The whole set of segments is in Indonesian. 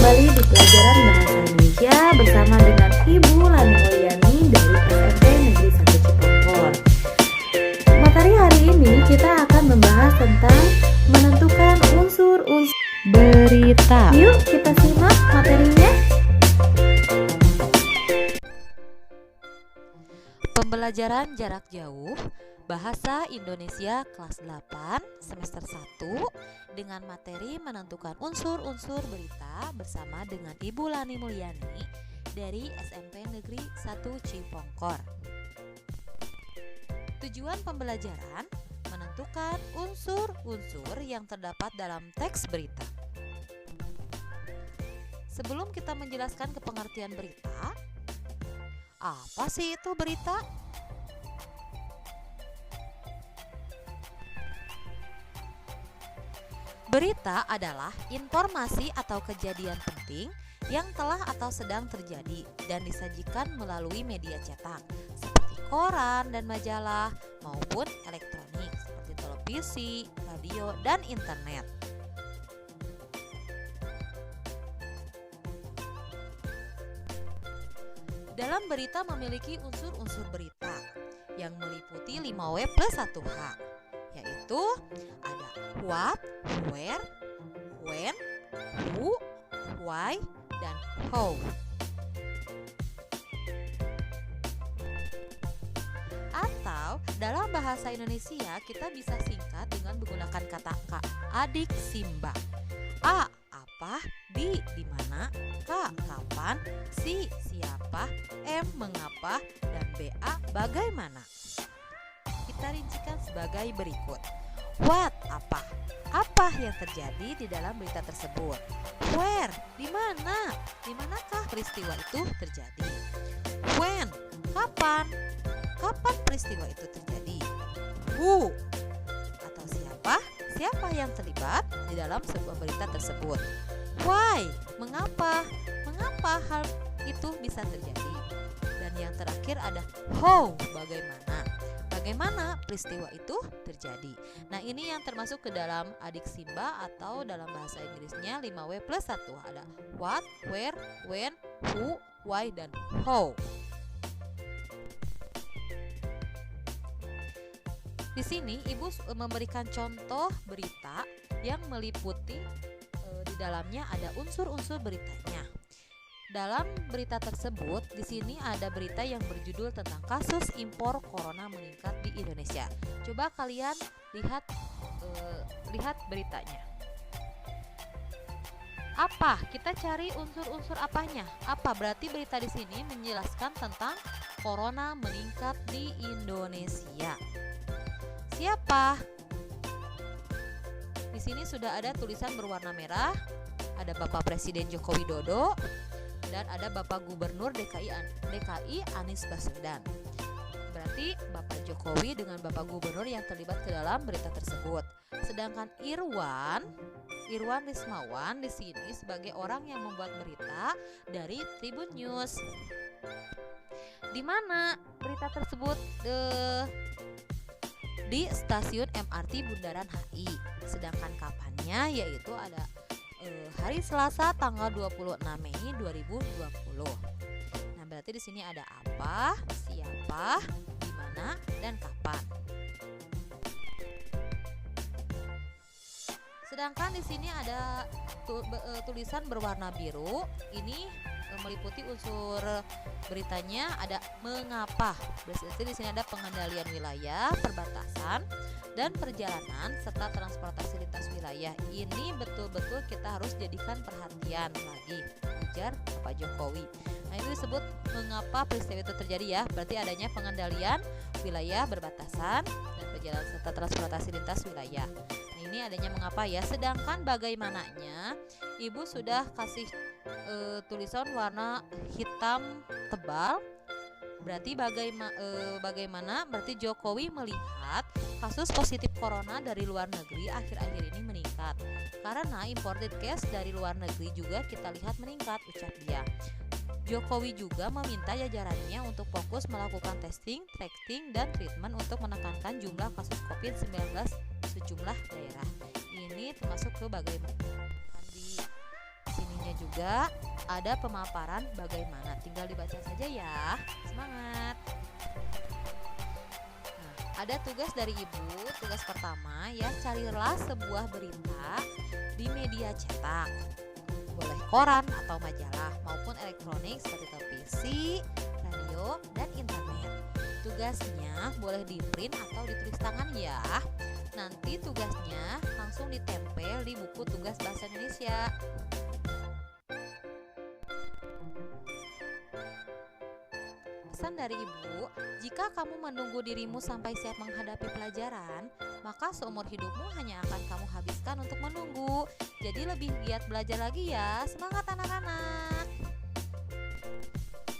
kembali di pelajaran Bahasa Indonesia bersama dengan Ibu Lani Mulyani dari SMP Negeri 1 Cipongkor. Materi hari ini kita akan membahas tentang menentukan unsur-unsur berita. Yuk kita simak materinya. Pembelajaran jarak jauh Bahasa Indonesia kelas 8 semester 1 dengan materi menentukan unsur-unsur berita bersama dengan Ibu Lani Mulyani dari SMP Negeri 1 Cipongkor. Tujuan pembelajaran menentukan unsur-unsur yang terdapat dalam teks berita. Sebelum kita menjelaskan kepengertian berita, apa sih itu berita? Berita adalah informasi atau kejadian penting yang telah atau sedang terjadi dan disajikan melalui media cetak seperti koran dan majalah maupun elektronik seperti televisi, radio, dan internet. Dalam berita memiliki unsur-unsur berita yang meliputi 5W plus 1H, yaitu ada what, where, when, who, why, dan how. Atau dalam bahasa Indonesia kita bisa singkat dengan menggunakan kata adik Simba. A, apa, di mana, K, kapan, si, siapa, M, mengapa, dan BA, bagaimana. Kita rincikan sebagai berikut. What, apa? Apa yang terjadi di dalam berita tersebut? Where, di mana? Di manakah peristiwa itu terjadi? When, kapan? Kapan peristiwa itu terjadi? Who, atau siapa? Siapa yang terlibat di dalam sebuah berita tersebut? Why, mengapa? Mengapa hal itu bisa terjadi? Dan yang terakhir ada how, bagaimana? Bagaimana peristiwa itu terjadi. Nah, ini yang termasuk ke dalam adik Simba atau dalam bahasa Inggrisnya 5W plus 1. Ada what, where, when, who, why, dan how. Di sini Ibu memberikan contoh berita yang meliputi di dalamnya ada unsur-unsur beritanya. Dalam berita tersebut, di sini ada berita yang berjudul tentang kasus impor corona meningkat di Indonesia. Coba kalian lihat beritanya. Apa? Kita cari unsur-unsur apanya? Apa? Berarti berita di sini menjelaskan tentang corona meningkat di Indonesia. Siapa? Di sini sudah ada tulisan berwarna merah. Ada Bapak Presiden Joko Widodo dan ada Bapak Gubernur DKI Anies Baswedan. Berarti Bapak Jokowi dengan Bapak Gubernur yang terlibat ke dalam berita tersebut. Sedangkan Irwan Rismawan di sini sebagai orang yang membuat berita dari Tribun News. Di mana berita tersebut? Di stasiun MRT Bundaran HI. Sedangkan kapannya yaitu ada hari Selasa tanggal 26 Mei 2020. Nah, berarti di sini ada apa, siapa, di mana, dan kapan. Sedangkan di sini ada tulisan berwarna biru. Ini meliputi unsur beritanya ada mengapa. Berarti di sini ada pengendalian wilayah, perbatasan, dan perjalanan serta transportasi lintas wilayah. Ini betul-betul kita harus jadikan perhatian lagi, ujar Pak Jokowi. Nah, itu disebut mengapa peristiwa itu terjadi ya. Berarti adanya pengendalian wilayah, berbatasan, dan perjalanan serta transportasi lintas wilayah. Nah, ini adanya mengapa ya. Sedangkan bagaimananya, Ibu sudah kasih tulisan warna hitam tebal. Berarti bagaimana? Berarti Jokowi melihat kasus positif corona dari luar negeri akhir-akhir ini meningkat. Karena imported case dari luar negeri juga kita lihat meningkat, ucap dia. Jokowi juga meminta jajarannya untuk fokus melakukan testing, tracking, dan treatment untuk menekankan jumlah kasus COVID-19 di sejumlah daerah. Ini termasuk ke bagaimana di sininya bukunya juga ada pemaparan bagaimana. Tinggal dibaca saja ya. Semangat. Nah, ada tugas dari Ibu. Tugas pertama ya, carilah sebuah berita di media cetak. Boleh koran atau majalah maupun elektronik seperti televisi, radio, dan internet. Tugasnya boleh di print atau ditulis tangan ya. Nanti tugasnya langsung ditempel di buku tugas bahasa Indonesia. Pesan dari Ibu, jika kamu menunggu dirimu sampai siap menghadapi pelajaran, maka seumur hidupmu hanya akan kamu habiskan untuk menunggu. Jadi lebih giat belajar lagi ya. Semangat anak-anak.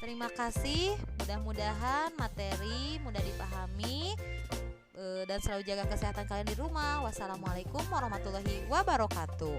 Terima kasih. Mudah-mudahan materi mudah dipahami dan selalu jaga kesehatan kalian di rumah. Wassalamualaikum warahmatullahi wabarakatuh.